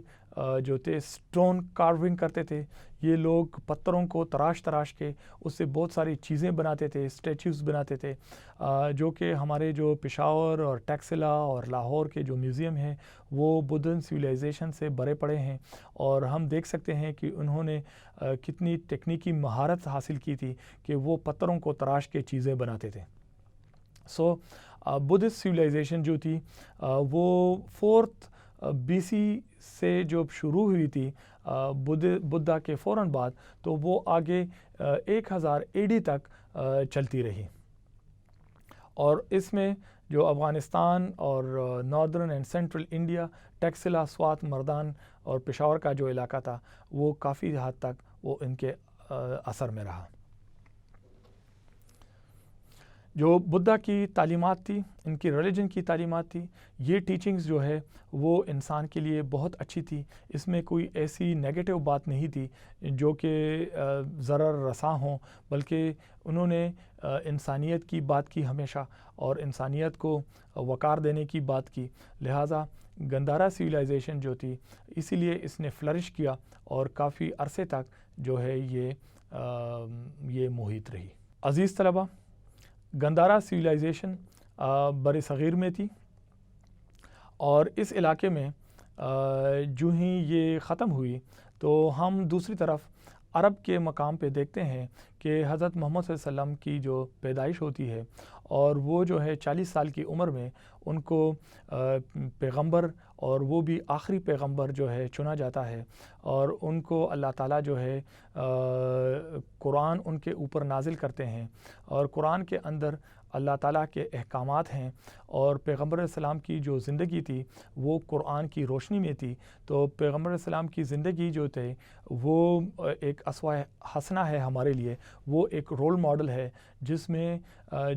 Speaker 1: جو تھے سٹون کارونگ کرتے تھے. یہ لوگ پتھروں کو تراش کے اس سے بہت ساری چیزیں بناتے تھے, اسٹیچوز بناتے تھے, جو کہ ہمارے جو پشاور اور ٹیکسلا اور لاہور کے جو میوزیم ہیں وہ بدھن سویلائزیشن سے بھرے پڑے ہیں, اور ہم دیکھ سکتے ہیں کہ انہوں نے کتنی تکنیکی مہارت حاصل کی تھی کہ وہ پتھروں کو تراش کے چیزیں بناتے تھے. سو بدھسٹ سویلائزیشن جو تھی وہ 4th BC سے جو شروع ہوئی تھی بدھا کے فوراً بعد, تو وہ آگے 1000 AD تک چلتی رہی. اور اس میں جو افغانستان اور northern and central India, Taxila, Swat, Mardan اور پشاور کا جو علاقہ تھا وہ کافی حد تک وہ ان کے اثر میں رہا. جو بدھا کی تعلیمات تھی, ان کی ریلیجن کی تعلیمات تھی, یہ ٹیچنگز جو ہے وہ انسان کے لیے بہت اچھی تھی. اس میں کوئی ایسی نیگیٹو بات نہیں تھی جو کہ ضرر رساں ہوں, بلکہ انہوں نے انسانیت کی بات کی ہمیشہ, اور انسانیت کو وقار دینے کی بات کی. لہٰذا گندھارا سویلائزیشن جو تھی اسی لیے اس نے فلرش کیا اور کافی عرصے تک جو ہے یہ محیط رہی. عزیز طلبہ, گندھارا سویلائزیشن بر صغیر میں تھی, اور اس علاقے میں جو ہی یہ ختم ہوئی تو ہم دوسری طرف عرب کے مقام پہ دیکھتے ہیں کہ حضرت محمد صلی اللہ علیہ وسلم کی جو پیدائش ہوتی ہے, اور وہ جو ہے 40 سال کی عمر میں ان کو پیغمبر, اور وہ بھی آخری پیغمبر جو ہے چنا جاتا ہے, اور ان کو اللہ تعالیٰ جو ہے قرآن ان کے اوپر نازل کرتے ہیں, اور قرآن کے اندر اللہ تعالیٰ کے احکامات ہیں, اور پیغمبر علیہ السلام کی جو زندگی تھی وہ قرآن کی روشنی میں تھی. تو پیغمبر علیہ السلام کی زندگی جو تھے وہ ایک اسوہ حسنہ ہے ہمارے لیے, وہ ایک رول ماڈل ہے جس میں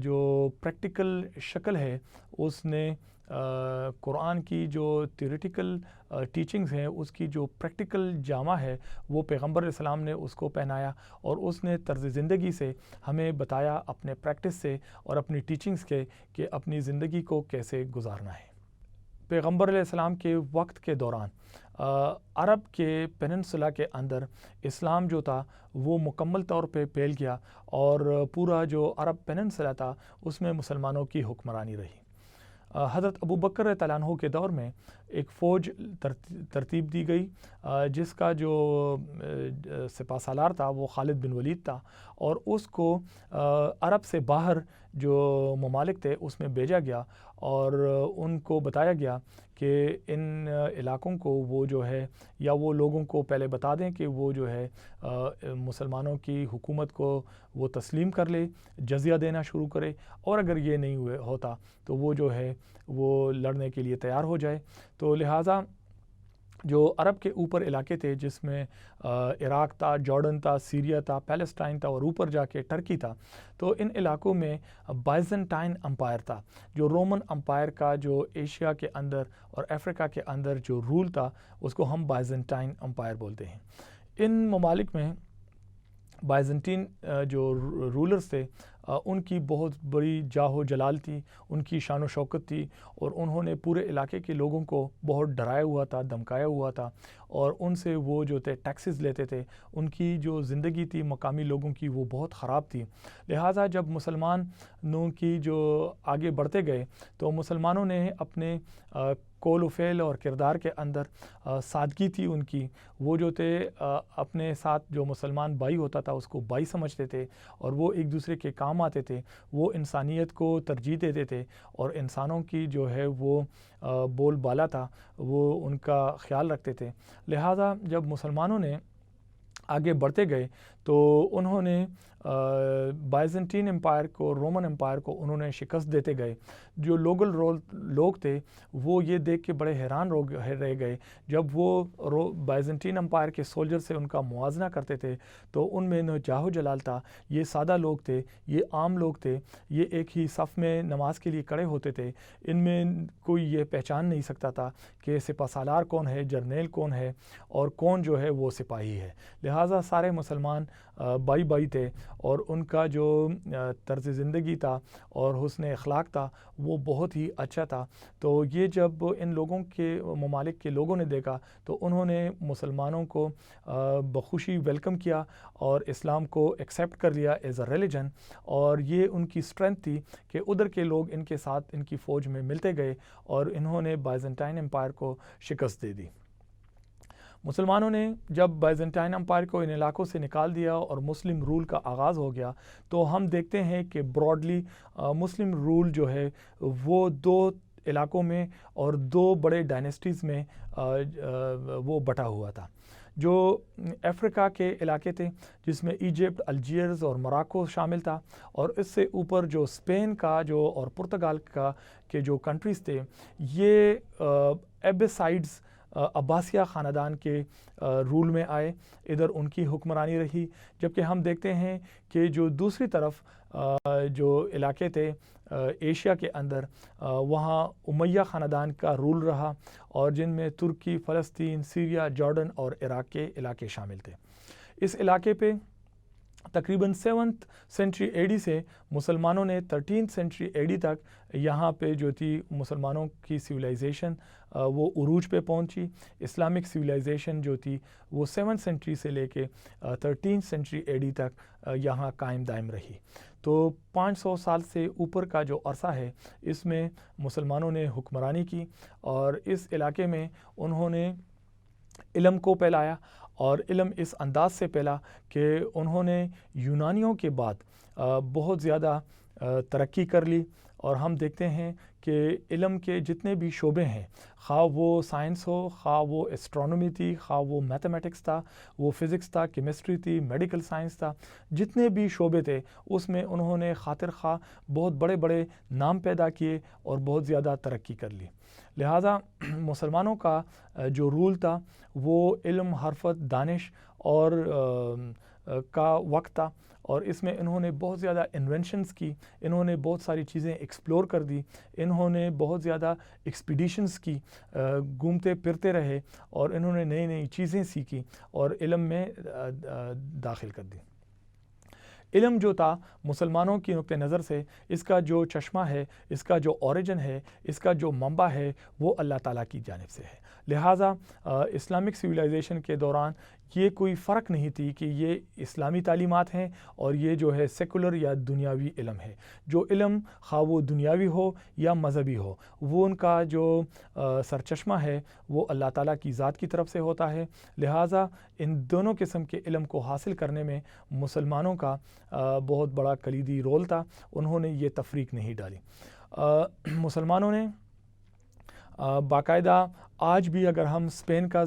Speaker 1: جو پریکٹیکل شکل ہے اس نے قرآن کی جو تھیوریٹیکل ٹیچنگز ہیں اس کی جو پریکٹیکل جامہ ہے وہ پیغمبر علیہ السلام نے اس کو پہنایا, اور اس نے طرز زندگی سے ہمیں بتایا اپنے پریکٹس سے اور اپنی ٹیچنگز کے کہ اپنی زندگی کو کیسے گزارنا ہے. پیغمبر علیہ السلام کے وقت کے دوران عرب کے پیننسولا کے اندر اسلام جو تھا وہ مکمل طور پہ پھیل گیا, اور پورا جو عرب پیننسولا تھا اس میں مسلمانوں کی حکمرانی رہی. حضرت ابو بکر رضی اللہ عنہ کے دور میں ایک فوج ترتیب دی گئی جس کا جو سپہ سالار تھا وہ خالد بن ولید تھا, اور اس کو عرب سے باہر جو ممالک تھے اس میں بھیجا گیا, اور ان کو بتایا گیا کہ ان علاقوں کو وہ جو ہے, یا وہ لوگوں کو پہلے بتا دیں کہ وہ جو ہے مسلمانوں کی حکومت کو وہ تسلیم کر لے, جزیہ دینا شروع کرے, اور اگر یہ نہیں ہوتا تو وہ جو ہے وہ لڑنے کے لیے تیار ہو جائے. تو لہٰذا جو عرب کے اوپر علاقے تھے جس میں عراق تھا, جارڈن تھا, سیریا تھا, پیلسٹائن تھا, اور اوپر جا کے ٹرکی تھا, تو ان علاقوں میں بائزنٹائن امپائر تھا. جو رومن امپائر کا جو ایشیا کے اندر اور افریقہ کے اندر جو رول تھا اس کو ہم بائزنٹائن امپائر بولتے ہیں. ان ممالک میں بائزنٹین جو رولرز تھے ان کی بہت بڑی جاہ و جلال تھی, ان کی شان و شوکت تھی, اور انہوں نے پورے علاقے کے لوگوں کو بہت ڈرایا ہوا تھا, دھمکایا ہوا تھا, اور ان سے وہ جو تھے ٹیکسز لیتے تھے. ان کی جو زندگی تھی مقامی لوگوں کی وہ بہت خراب تھی. لہٰذا جب مسلمانوں کی جو آگے بڑھتے گئے تو مسلمانوں نے اپنے قول و فعل اور کردار کے اندر سادگی تھی ان کی. وہ جو تھے اپنے ساتھ جو مسلمان بھائی ہوتا تھا اس کو بھائی سمجھتے تھے, اور وہ ایک دوسرے کے کام آتے تھے. وہ انسانیت کو ترجیح دیتے تھے, اور انسانوں کی جو ہے وہ بول بالا تھا وہ ان کا خیال رکھتے تھے. لہٰذا جب مسلمانوں نے آگے بڑھتے گئے تو انہوں نے بائزنٹین امپائر کو, رومن امپائر کو انہوں نے شکست دیتے گئے. جو لوگ تھے وہ یہ دیکھ کے بڑے حیران رہ گئے جب وہ بائزنٹین امپائر کے سولجر سے ان کا موازنہ کرتے تھے تو ان میں نہ جاہ و جلال تھا. یہ سادہ لوگ تھے, یہ عام لوگ تھے, یہ ایک ہی صف میں نماز کے لیے کھڑے ہوتے تھے. ان میں کوئی یہ پہچان نہیں سکتا تھا کہ سپہ سالار کون ہے, جرنیل کون ہے, اور کون جو ہے وہ سپاہی ہے. لہٰذا سارے مسلمان بائی بائی تھے اور ان کا جو طرز زندگی تھا اور حسن اخلاق تھا وہ بہت ہی اچھا تھا. تو یہ جب ان لوگوں کے ممالک کے لوگوں نے دیکھا تو انہوں نے مسلمانوں کو بخوشی ویلکم کیا اور اسلام کو ایکسیپٹ کر لیا ایز اے ریلیجن. اور یہ ان کی اسٹرینتھ تھی کہ ادھر کے لوگ ان کے ساتھ ان کی فوج میں ملتے گئے اور انہوں نے بائزنٹائن امپائر کو شکست دے دی. مسلمانوں نے جب بائزنٹائن امپائر کو ان علاقوں سے نکال دیا اور مسلم رول کا آغاز ہو گیا تو ہم دیکھتے ہیں کہ براڈلی مسلم رول جو ہے وہ 2 علاقوں میں اور 2 بڑے ڈائنیسٹیز میں وہ بٹا ہوا تھا. جو افریقہ کے علاقے تھے جس میں ایجپٹ، الجیرز اور موراکو شامل تھا، اور اس سے اوپر جو اسپین کا اور پرتگال کے جو کنٹریز تھے یہ ایبیسائڈز عباسیہ خاندان کے رول میں آئے، ادھر ان کی حکمرانی رہی. جبکہ ہم دیکھتے ہیں کہ جو دوسری طرف جو علاقے تھے ایشیا کے اندر وہاں امیہ خاندان کا رول رہا، اور جن میں ترکی، فلسطین، سیریا، جارڈن اور عراق کے علاقے شامل تھے. اس علاقے پہ تقریباً 7th سینچری اے ڈی سے مسلمانوں نے 13th سینچری اے ڈی تک یہاں پہ جو تھی مسلمانوں کی سویلائزیشن وہ عروج پہ پہنچی. اسلامک سویلائزیشن جو تھی وہ 7th سینچری سے لے کے 13th سینچری اے ڈی تک یہاں قائم دائم رہی. تو 500 سال سے اوپر کا جو عرصہ ہے اس میں مسلمانوں نے حکمرانی کی، اور اس علاقے میں انہوں نے علم کو پھیلایا، اور علم اس انداز سے پھیلا کہ انہوں نے یونانیوں کے بعد بہت زیادہ ترقی کر لی. اور ہم دیکھتے ہیں کہ علم کے جتنے بھی شعبے ہیں، خواہ وہ سائنس ہو، خواہ وہ اسٹرانومی تھی، خواہ وہ میتھمیٹکس تھا، وہ فزکس تھا، کیمسٹری تھی، میڈیکل سائنس تھا، جتنے بھی شعبے تھے اس میں انہوں نے خاطر خواہ بہت بڑے بڑے نام پیدا کیے اور بہت زیادہ ترقی کر لی. لہٰذا مسلمانوں کا جو رول تھا وہ علم، حرفت، دانش اور کا وقت تھا، اور اس میں انہوں نے بہت زیادہ انوینشنز کی، انہوں نے بہت ساری چیزیں ایکسپلور کر دی، انہوں نے بہت زیادہ ایکسپیڈیشنز کی، گھومتے پھرتے رہے اور انہوں نے نئی نئی چیزیں سیکھی اور علم میں داخل کر دی. علم جو تھا مسلمانوں کی نقطہ نظر سے اس کا جو چشمہ ہے، اس کا جو اوریجن ہے، اس کا جو منبع ہے وہ اللہ تعالیٰ کی جانب سے ہے. لہٰذا اسلامک سویلائزیشن کے دوران یہ کوئی فرق نہیں تھی کہ یہ اسلامی تعلیمات ہیں اور یہ جو ہے سیکولر یا دنیاوی علم ہے. جو علم خواہ وہ دنیاوی ہو یا مذہبی ہو، وہ ان کا جو سرچشمہ ہے وہ اللہ تعالیٰ کی ذات کی طرف سے ہوتا ہے. لہٰذا ان دونوں قسم کے علم کو حاصل کرنے میں مسلمانوں کا بہت بڑا کلیدی رول تھا. انہوں نے یہ تفریق نہیں ڈالی. مسلمانوں نے باقاعدہ آج بھی اگر ہم اسپین کا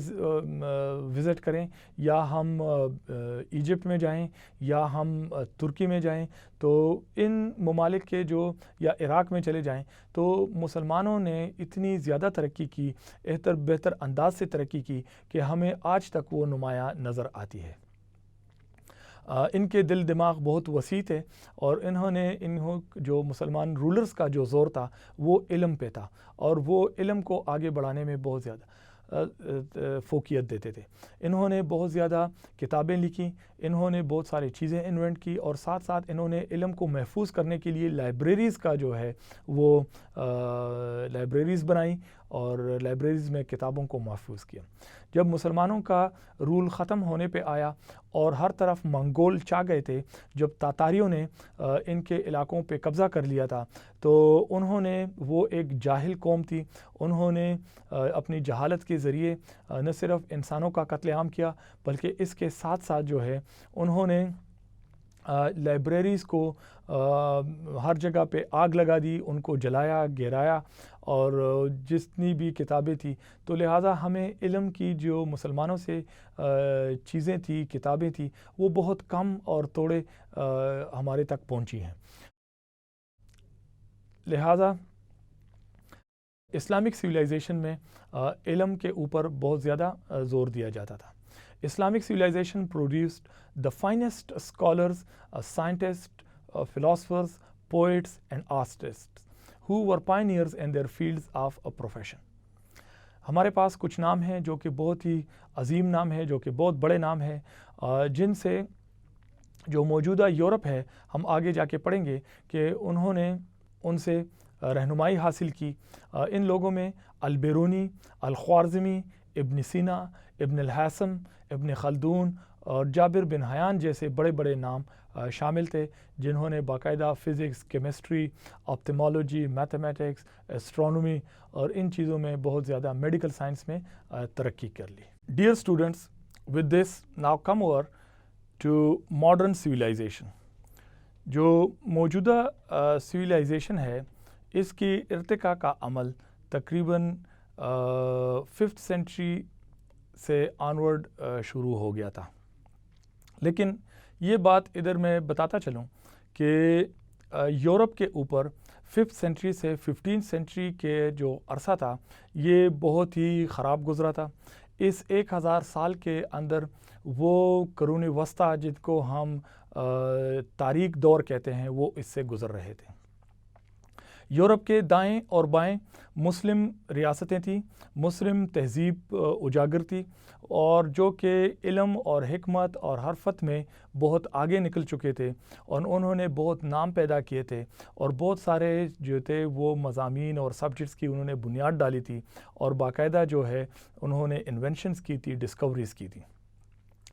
Speaker 1: وزٹ کریں یا ہم ایجپٹ میں جائیں یا ہم ترکی میں جائیں تو ان ممالک کے جو یا عراق میں چلے جائیں تو مسلمانوں نے اتنی زیادہ ترقی کی، بہتر انداز سے ترقی کی کہ ہمیں آج تک وہ نمایاں نظر آتی ہے. ان کے دل دماغ بہت وسیع تھے اور انہوں جو مسلمان رولرز کا جو زور تھا وہ علم پہ تھا، اور وہ علم کو آگے بڑھانے میں بہت زیادہ فوقیت دیتے تھے. انہوں نے بہت زیادہ کتابیں لکھی، انہوں نے بہت ساری چیزیں انوینٹ کی، اور ساتھ ساتھ انہوں نے علم کو محفوظ کرنے کے لیے لائبریریز کا جو ہے وہ لائبریریز بنائی اور لائبریریز میں کتابوں کو محفوظ کیا. جب مسلمانوں کا رول ختم ہونے پہ آیا اور ہر طرف منگول چھا گئے تھے، جب تاتاریوں نے ان کے علاقوں پہ قبضہ کر لیا تھا تو انہوں نے، وہ ایک جاہل قوم تھی، انہوں نے اپنی جہالت کے ذریعے نہ صرف انسانوں کا قتل عام کیا بلکہ اس کے ساتھ ساتھ جو ہے انہوں نے لائبریریز کو ہر جگہ پہ آگ لگا دی، ان کو جلایا، گرایا، اور جتنی بھی کتابیں تھیں. تو لہٰذا ہمیں علم کی جو مسلمانوں سے چیزیں تھیں، کتابیں تھیں، وہ بہت کم اور توڑے ہمارے تک پہنچی ہیں. لہٰذا اسلامک سویلائزیشن میں علم کے اوپر بہت زیادہ زور دیا جاتا تھا. Islamic civilization produced the finest scholars, scientists, philosophers, poets and artists who were pioneers in their fields of profession. ہمارے پاس کچھ نام ہیں جو کہ بہت ہی عظیم نام ہے، جو کہ بہت بڑے نام ہیں، جن سے جو موجودہ یورپ ہے، ہم آگے جا کے پڑھیں گے کہ انہوں نے ان سے رہنمائی حاصل کی۔ ان لوگوں میں البیرونی، الخوارزمی، ابن سینا، ابن الحاسم، ابن خلدون اور جابر بن حیان جیسے بڑے بڑے نام شامل تھے، جنہوں نے باقاعدہ فزکس، کیمسٹری، آپٹیمالوجی، میتھمیٹکس، ایسٹرونومی اور ان چیزوں میں بہت زیادہ میڈیکل سائنس میں ترقی کر لی۔ Dear students, with this now come over to modern civilization. جو موجودہ سویلائزیشن ہے، اس کی ارتقاء کا عمل تقریباً 5th سینچری سے آنورڈ شروع ہو گیا تھا، لیکن یہ بات ادھر میں بتاتا چلوں کہ یورپ کے اوپر 5th سینچری سے 15th سینچری کے جو عرصہ تھا، یہ بہت ہی خراب گزرا تھا۔ اس 1000 سال کے اندر وہ قرون وسطیٰ جن کو ہم تاریک دور کہتے ہیں، وہ اس سے گزر رہے تھے۔ یورپ کے دائیں اور بائیں مسلم ریاستیں تھیں، مسلم تہذیب اجاگر تھی، اور جو کہ علم اور حکمت اور حرفت میں بہت آگے نکل چکے تھے، اور انہوں نے بہت نام پیدا کیے تھے، اور بہت سارے جو تھے وہ مضامین اور سبجیکٹس کی انہوں نے بنیاد ڈالی تھی، اور باقاعدہ جو ہے انہوں نے انوینشنز کی تھی، ڈسکوریز کی تھی۔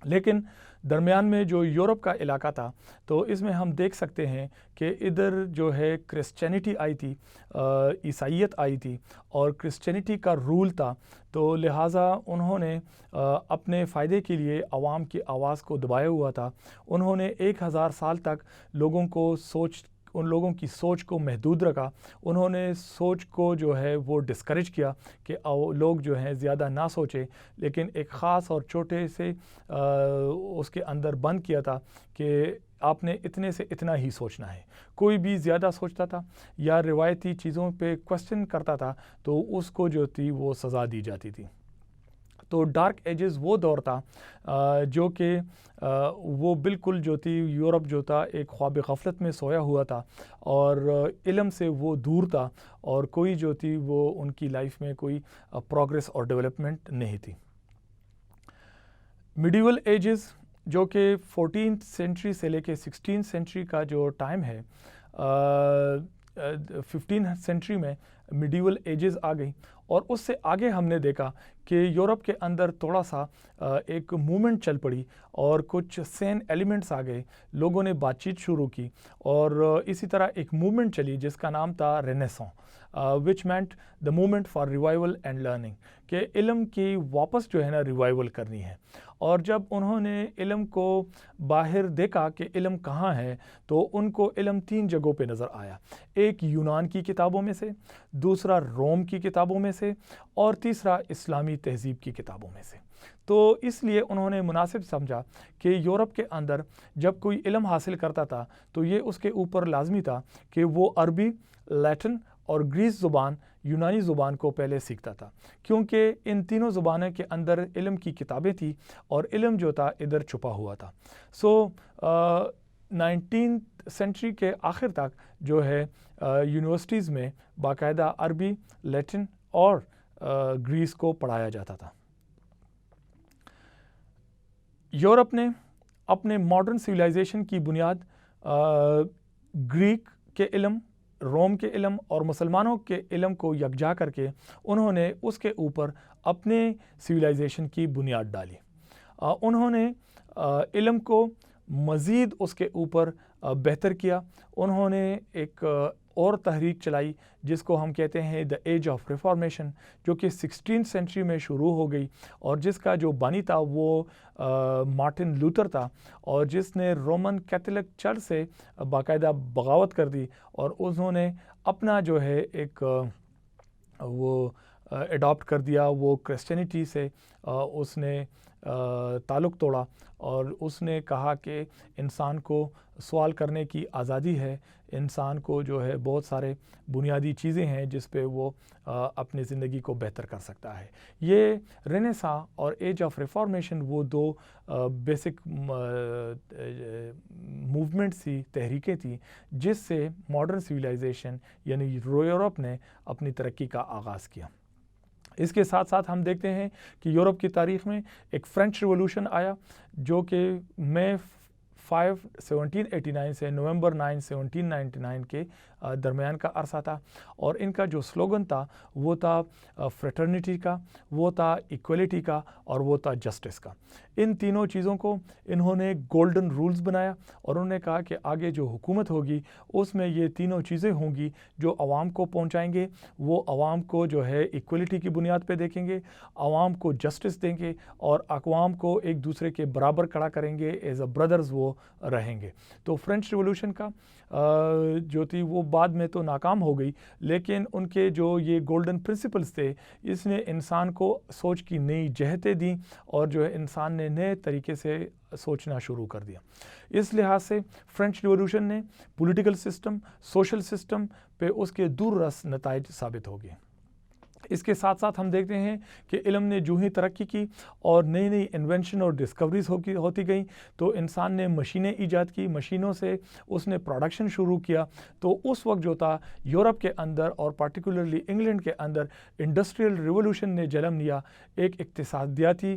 Speaker 1: لیکن درمیان میں جو یورپ کا علاقہ تھا، تو اس میں ہم دیکھ سکتے ہیں کہ ادھر جو ہے کرسچینٹی آئی تھی، عیسائیت آئی تھی، اور کرسچینٹی کا رول تھا، تو لہٰذا انہوں نے اپنے فائدے کے لیے عوام کی آواز کو دبایا ہوا تھا۔ انہوں نے 1000 سال تک ان لوگوں کی سوچ کو محدود رکھا۔ انہوں نے سوچ کو جو ہے وہ ڈسکریج کیا کہ لوگ جو ہیں زیادہ نہ سوچیں، لیکن ایک خاص اور چھوٹے سے اس کے اندر بند کیا تھا کہ آپ نے اتنے سے اتنا ہی سوچنا ہے۔ کوئی بھی زیادہ سوچتا تھا یا روایتی چیزوں پہ کوسچن کرتا تھا تو اس کو جو تھی وہ سزا دی جاتی تھی۔ تو ڈارک ایجز وہ دور تھا جو کہ وہ بالکل جو تھی یورپ جو تھا ایک خواب غفلت میں سویا ہوا تھا، اور علم سے وہ دور تھا، اور کوئی جو تھی وہ ان کی لائف میں کوئی پروگریس اور ڈیولپمنٹ نہیں تھی۔ میڈیول ایجز جو کہ 14th سینچری سے لے کے 16th سینچری کا جو ٹائم ہے، 15th سینچری میں میڈیول ایجز آ گئی، اور اس سے آگے ہم نے دیکھا کہ یورپ کے اندر تھوڑا سا ایک موومنٹ چل پڑی، اور کچھ سین ایلیمنٹس آ گئے، لوگوں نے بات چیت شروع کی، اور اسی طرح ایک موومنٹ چلی جس کا نام تھا Renaissance, which meant the movement for revival and learning, کہ علم کی واپس جو ہے نا ریوائول کرنی ہے۔ اور جب انہوں نے علم کو باہر دیکھا کہ علم کہاں ہے، تو ان کو علم 3 جگہوں پہ نظر آیا، ایک یونان کی کتابوں میں سے، دوسرا روم کی کتابوں میں سے، اور تیسرا اسلامی تہذیب کی کتابوں میں سے۔ تو اس لیے انہوں نے مناسب سمجھا کہ یورپ کے اندر جب کوئی علم حاصل کرتا تھا تو یہ اس کے اوپر لازمی تھا کہ وہ عربی، لیٹن اور گریس زبان، یونانی زبان کو پہلے سیکھتا تھا، کیونکہ ان تینوں زبانوں کے اندر علم کی کتابیں تھیں، اور علم جو تھا ادھر چھپا ہوا تھا۔ 19th سینچری کے آخر تک جو ہے یونیورسٹیز میں باقاعدہ عربی، لیٹن اور گریس کو پڑھایا جاتا تھا۔ یورپ نے اپنے ماڈرن سویلائزیشن کی بنیاد گریک کے علم، روم کے علم اور مسلمانوں کے علم کو یکجا کر کے انہوں نے اس کے اوپر اپنے سویلائزیشن کی بنیاد ڈالی۔ انہوں نے علم کو مزید اس کے اوپر بہتر کیا۔ انہوں نے ایک اور تحریک چلائی جس کو ہم کہتے ہیں دا ایج آف ریفارمیشن، جو کہ 16th سینچری میں شروع ہو گئی، اور جس کا جو بانی تھا وہ مارٹن لوتھر تھا، اور جس نے رومن کیتھولک چرچ سے باقاعدہ بغاوت کر دی، اور انہوں نے اپنا جو ہے ایک وہ اڈاپٹ کر دیا، وہ کرسچینٹی سے اس نے تعلق توڑا، اور اس نے کہا کہ انسان کو سوال کرنے کی آزادی ہے، انسان کو جو ہے بہت سارے بنیادی چیزیں ہیں جس پہ وہ اپنی زندگی کو بہتر کر سکتا ہے۔ یہ رینیساں اور ایج آف ریفارمیشن وہ 2 بیسک موومنٹس تھی، تحریکیں تھیں، جس سے ماڈرن سویلائزیشن یعنی یورپ نے اپنی ترقی کا آغاز کیا۔ اس کے ساتھ ساتھ ہم دیکھتے ہیں کہ یورپ کی تاریخ میں ایک فرینچ ریولوشن آیا، جو کہ مئی 1789 سے نومبر 9 1799 کے درمیان کا عرصہ تھا، اور ان کا جو سلوگن تھا وہ تھا فریٹرنیٹی کا، وہ تھا ایکویلٹی کا، اور وہ تھا جسٹس کا۔ ان تینوں چیزوں کو انہوں نے گولڈن رولز بنایا، اور انہوں نے کہا کہ آگے جو حکومت ہوگی اس میں یہ تینوں چیزیں ہوں گی جو عوام کو پہنچائیں گے۔ وہ عوام کو جو ہے ایکویلٹی کی بنیاد پہ دیکھیں گے، عوام کو جسٹس دیں گے، اور اقوام کو ایک دوسرے کے برابر کھڑا کریں گے، ایز اے بردرز وہ رہیں گے۔ تو فرینچ ریولوشن کا جو تھی وہ بعد میں تو ناکام ہو گئی، لیکن ان کے جو یہ گولڈن پرنسپلز تھے اس نے انسان کو سوچ کی نئی جہتیں دیں، اور جو ہے انسان نے نئے طریقے سے سوچنا شروع کر دیا۔ اس لحاظ سے فرینچ ریولوشن نے پولیٹیکل سسٹم، سوشل سسٹم پہ اس کے دور رس نتائج ثابت ہو گئے۔ اس کے ساتھ ساتھ ہم دیکھتے ہیں کہ علم نے جو ہی ترقی کی اور نئی نئی انوینشن اور ڈسکوریز ہوتی گئیں، تو انسان نے مشینیں ایجاد کی، مشینوں سے اس نے پروڈکشن شروع کیا۔ تو اس وقت جو تھا یورپ کے اندر اور پارٹیکولرلی انگلینڈ کے اندر انڈسٹریل ریولوشن نے جنم لیا، ایک اقتصادیاتی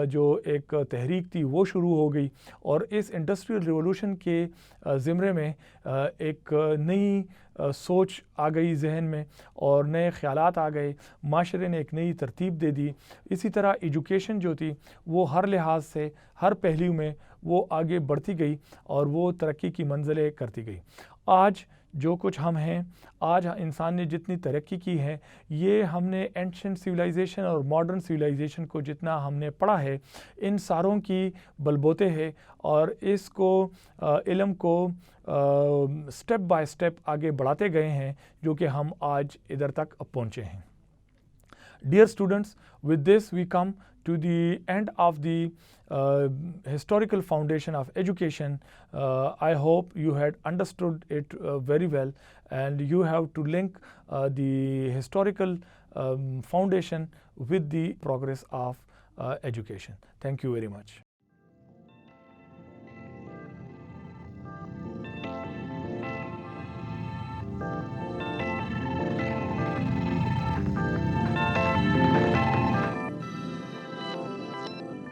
Speaker 1: جو ایک تحریک تھی وہ شروع ہو گئی، اور اس انڈسٹریل ریولوشن کے زمرے میں ایک نئی سوچ آ گئی ذہن میں، اور نئے خیالات آ گئے، معاشرے نے ایک نئی ترتیب دے دی۔ اسی طرح ایجوکیشن جو تھی وہ ہر لحاظ سے، ہر پہلو میں وہ آگے بڑھتی گئی اور وہ ترقی کی منزلیں کرتی گئی۔ آج جو کچھ ہم ہیں، آج انسان نے جتنی ترقی کی ہے، یہ ہم نے اینشنٹ سویلائزیشن اور ماڈرن سویلائزیشن کو جتنا ہم نے پڑھا ہے، ان ساروں کی بلبوتے ہے، اور اس کو علم کو سٹیپ بائی سٹیپ آگے بڑھاتے گئے ہیں، جو کہ ہم آج ادھر تک پہنچے ہیں۔ Dear students, with this we come to the end of the historical foundation of education. I hope you had understood it very well, and you have to link the historical foundation with the progress of education. Thank you very much.